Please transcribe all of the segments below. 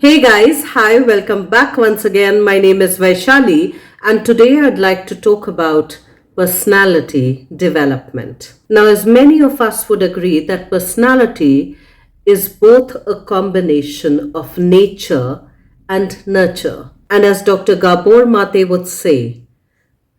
Hey guys, hi, welcome back once again. My name is Vaishali, and today I'd like to talk about personality development. Now, as many of us would agree, that personality is both a combination of nature and nurture. And as Dr. Gabor Mate would say,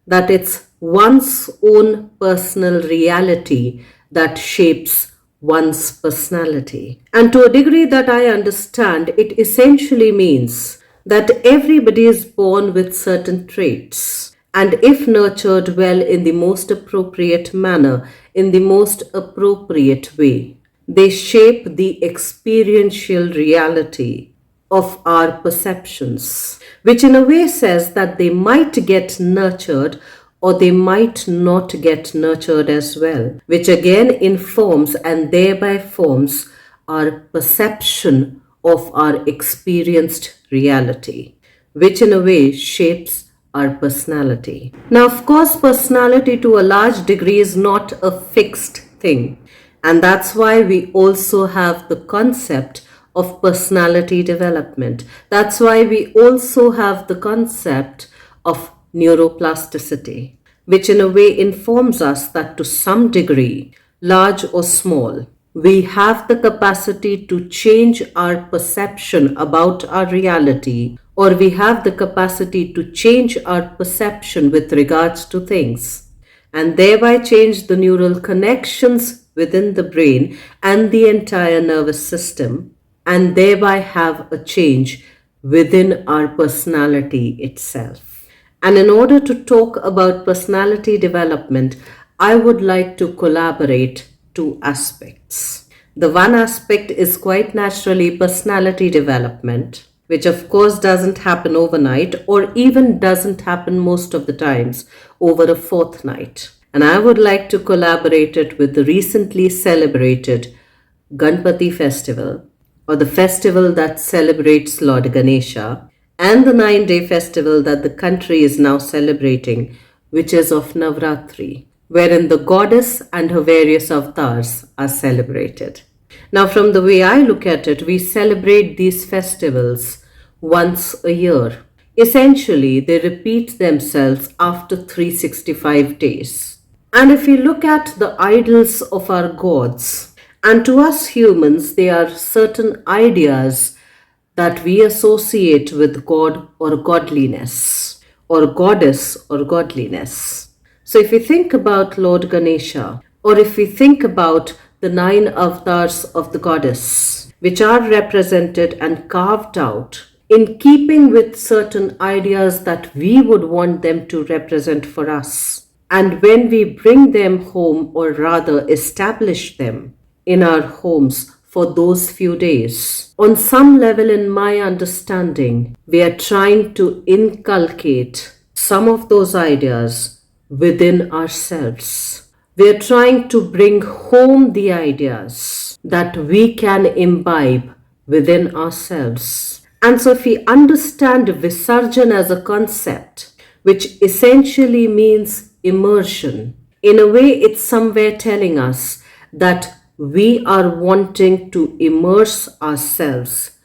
that it's one's own personal reality that shapes one's personality. And to a degree that I understand, it essentially means that everybody is born with certain traits. And if nurtured well in the most appropriate manner, in the most appropriate way, they shape the experiential reality of our perceptions, which in a way says that they might get nurtured or they might not get nurtured as well, which again informs and thereby forms our perception of our experienced reality, which in a way shapes our personality. Now, of course, personality to a large degree is not a fixed thing. And that's why we also have the concept of personality development. That's why we also have the concept of neuroplasticity, which in a way informs us that to some degree, large or small, we have the capacity to change our perception about our reality, or we have the capacity to change our perception with regards to things, and thereby change the neural connections within the brain and the entire nervous system, and thereby have a change within our personality itself. And in order to talk about personality development, I would like to collaborate two aspects. The one aspect is quite naturally personality development, which of course doesn't happen overnight or even doesn't happen most of the times over a fortnight. And I would like to collaborate it with the recently celebrated Ganpati festival, or the festival that celebrates Lord Ganesha, and the 9-day festival that the country is now celebrating, which is of Navratri, wherein the goddess and her various avatars are celebrated. Now, from the way I look at it, we celebrate these festivals once a year. Essentially, they repeat themselves after 365 days. And if we look at the idols of our gods, and to us humans, they are certain ideas that we associate with God or godliness, or goddess or godliness. So if we think about Lord Ganesha, or if we think about the 9 avatars of the goddess, which are represented and carved out in keeping with certain ideas that we would want them to represent for us. And when we bring them home, or rather establish them in our homes for those few days, on some level, in my understanding, we are trying to inculcate some of those ideas within ourselves. We are trying to bring home the ideas that we can imbibe within ourselves. And so, if we understand Visarjan as a concept, which essentially means immersion, in a way, it's somewhere telling us that we are wanting to immerse ourselves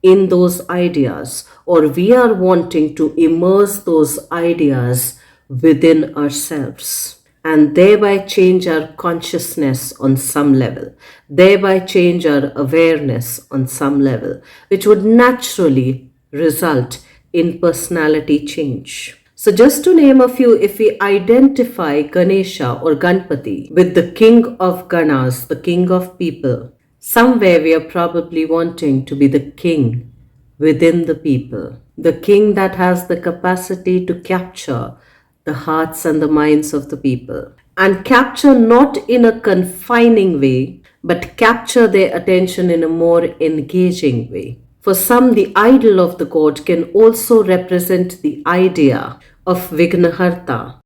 in those ideas, or we are wanting to immerse those ideas within ourselves, and thereby change our consciousness on some level, thereby change our awareness on some level, which would naturally result in personality change. So, just to name a few, if we identify Ganesha or Ganpati with the king of Ganas, the king of people, somewhere we are probably wanting to be the king within the people, the king that has the capacity to capture the hearts and the minds of the people, and capture not in a confining way, but capture their attention in a more engaging way. For some, the idol of the god can also represent the idea of Vignaharta,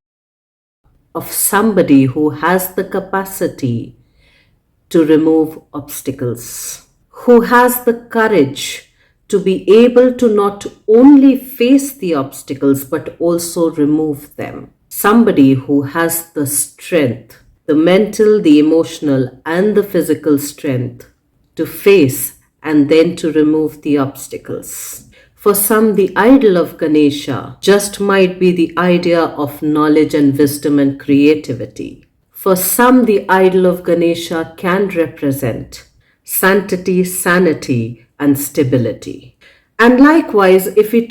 of somebody who has the capacity to remove obstacles, who has the courage to be able to not only face the obstacles but also remove them. Somebody who has the strength, the mental, the emotional, and the physical strength to face and then to remove the obstacles. For some, the idol of Ganesha just might be the idea of knowledge and wisdom and creativity. For some, the idol of Ganesha can represent sanctity, sanity, and stability. And likewise, if we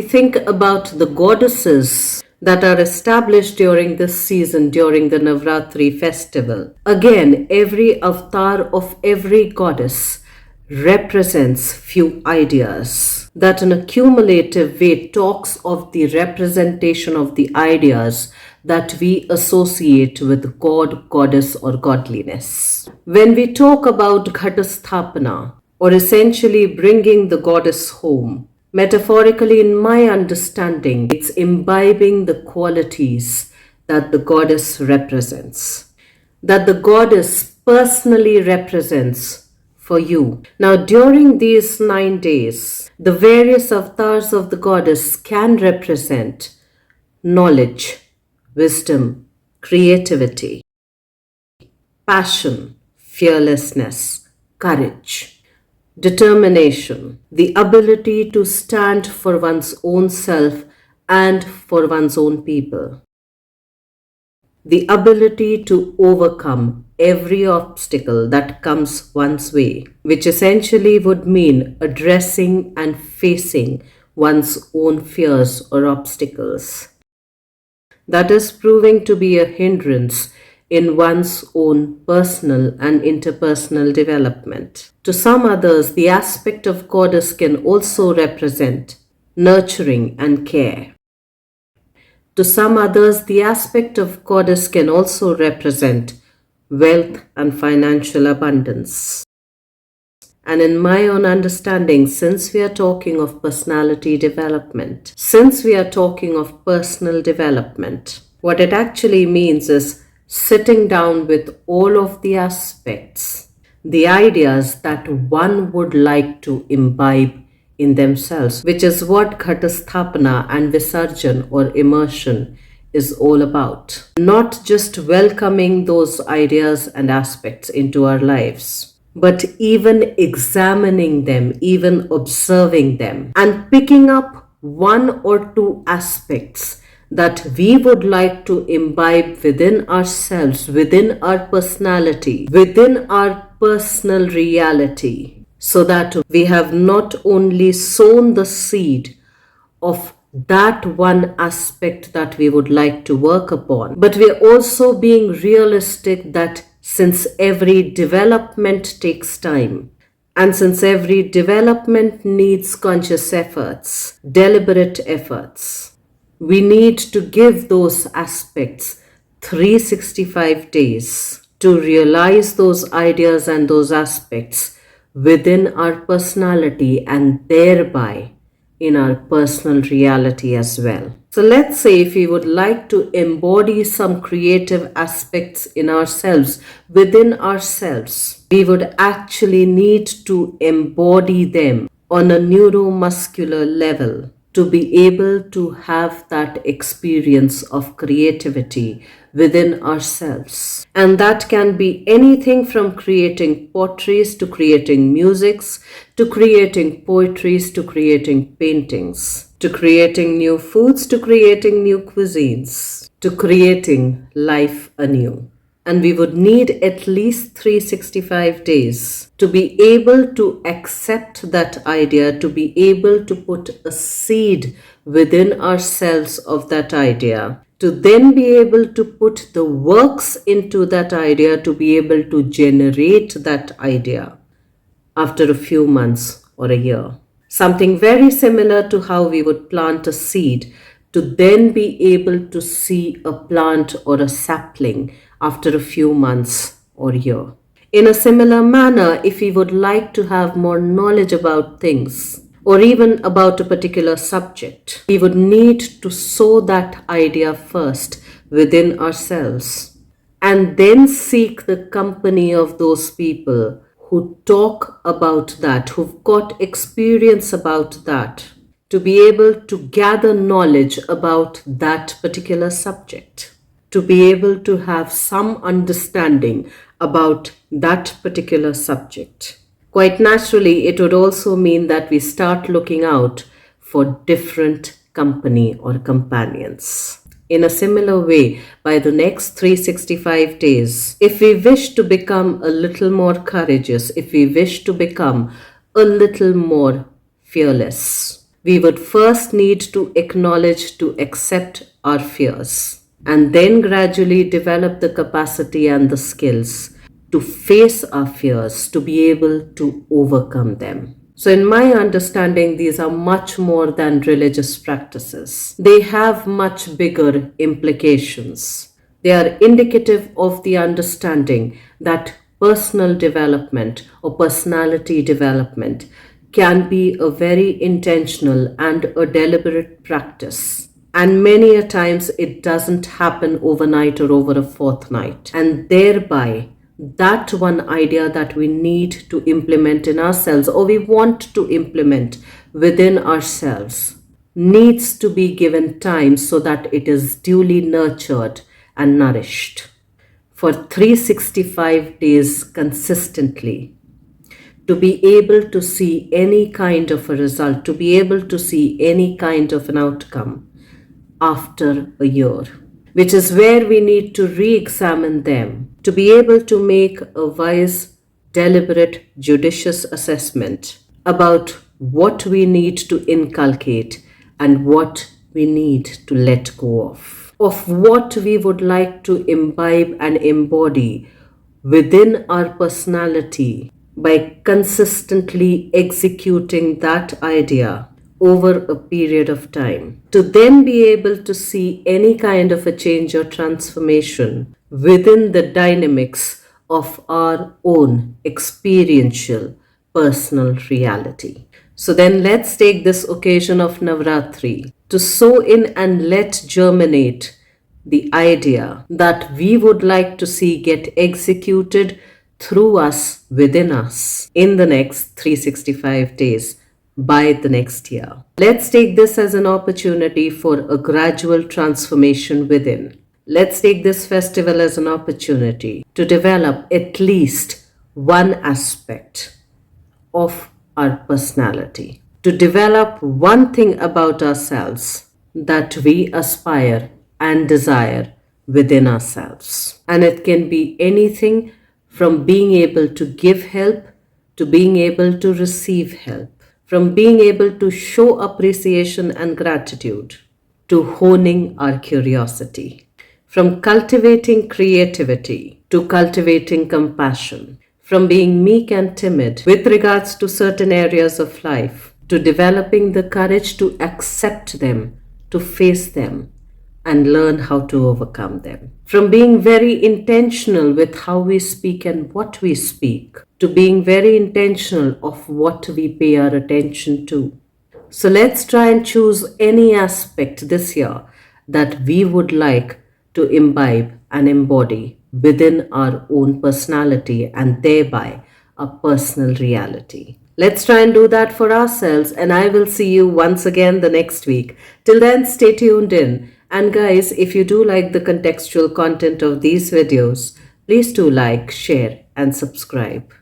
think about the goddesses that are established during this season, during the Navratri festival, again, every avatar of every goddess represents few ideas that in a cumulative way talks of the representation of the ideas that we associate with God, goddess, or godliness. When we talk about Ghataspaphana, or essentially bringing the goddess home, metaphorically, in my understanding, it's imbibing the qualities that the goddess represents, that the goddess personally represents for you. Now, during these 9 days, the various avatars of the goddess can represent knowledge, wisdom, creativity, passion, fearlessness, courage, determination, the ability to stand for one's own self and for one's own people, the ability to overcome every obstacle that comes one's way, which essentially would mean addressing and facing one's own fears or obstacles. That is proving to be a hindrance in one's own personal and interpersonal development. To some others, the aspect of goddess can also represent nurturing and care. To some others, the aspect of goddess can also represent wealth and financial abundance. And in my own understanding, since we are talking of personality development, since we are talking of personal development, what it actually means is sitting down with all of the aspects, the ideas that one would like to imbibe in themselves, which is what Ghataspaphana and Visarjan or immersion is all about. Not just welcoming those ideas and aspects into our lives, but even examining them, even observing them, and picking up one or two aspects that we would like to imbibe within ourselves, within our personality, within our personal reality, so that we have not only sown the seed of that one aspect that we would like to work upon, but we are also being realistic that since every development takes time, and since every development needs conscious efforts, deliberate efforts, we need to give those aspects 365 days to realize those ideas and those aspects within our personality and thereby in our personal reality as well. So let's say if we would like to embody some creative aspects in ourselves, within ourselves, we would actually need to embody them on a neuromuscular level to be able to have that experience of creativity within ourselves. And that can be anything from creating potteries to creating musics, to creating poetries, to creating paintings, to creating new foods, to creating new cuisines, to creating life anew. And we would need at least 365 days to be able to accept that idea, to be able to put a seed within ourselves of that idea, to then be able to put the works into that idea, to be able to generate that idea after a few months or a year. Something very similar to how we would plant a seed to then be able to see a plant or a sapling after a few months or year. In a similar manner, if we would like to have more knowledge about things or even about a particular subject, we would need to sow that idea first within ourselves and then seek the company of those people who talk about that, who've got experience about that, to be able to gather knowledge about that particular subject, to be able to have some understanding about that particular subject. Quite naturally, it would also mean that we start looking out for different company or companions. In a similar way, by the next 365 days, if we wish to become a little more courageous, if we wish to become a little more fearless, we would first need to acknowledge, to accept our fears, and then gradually develop the capacity and the skills to face our fears, to be able to overcome them. So, in my understanding, these are much more than religious practices. They have much bigger implications. They are indicative of the understanding that personal development or personality development can be a very intentional and a deliberate practice. And many a times it doesn't happen overnight or over a fortnight. And thereby, that one idea that we need to implement in ourselves or we want to implement within ourselves needs to be given time so that it is duly nurtured and nourished for 365 days consistently, to be able to see any kind of a result, to be able to see any kind of an outcome after a year, which is where we need to re examine them to be able to make a wise, deliberate, judicious assessment about what we need to inculcate and what we need to let go of what we would like to imbibe and embody within our personality by consistently executing that idea over a period of time, to then be able to see any kind of a change or transformation within the dynamics of our own experiential personal reality. So then let's take this occasion of Navratri to sow in and let germinate the idea that we would like to see get executed through us, within us, in the next 365 days, by the next year. Let's take this as an opportunity for a gradual transformation within. Let's take this festival as an opportunity to develop at least one aspect of our personality, to develop one thing about ourselves that we aspire and desire within ourselves. And it can be anything from being able to give help to being able to receive help, from being able to show appreciation and gratitude to honing our curiosity, from cultivating creativity to cultivating compassion, from being meek and timid with regards to certain areas of life to developing the courage to accept them, to face them, and learn how to overcome them. From being very intentional with how we speak and what we speak, to being very intentional of what we pay our attention to. So let's try and choose any aspect this year that we would like to imbibe and embody within our own personality and thereby a personal reality. Let's try and do that for ourselves, and I will see you once again the next week. Till then, stay tuned in. And guys, if you do like the contextual content of these videos, please do like, share, and subscribe.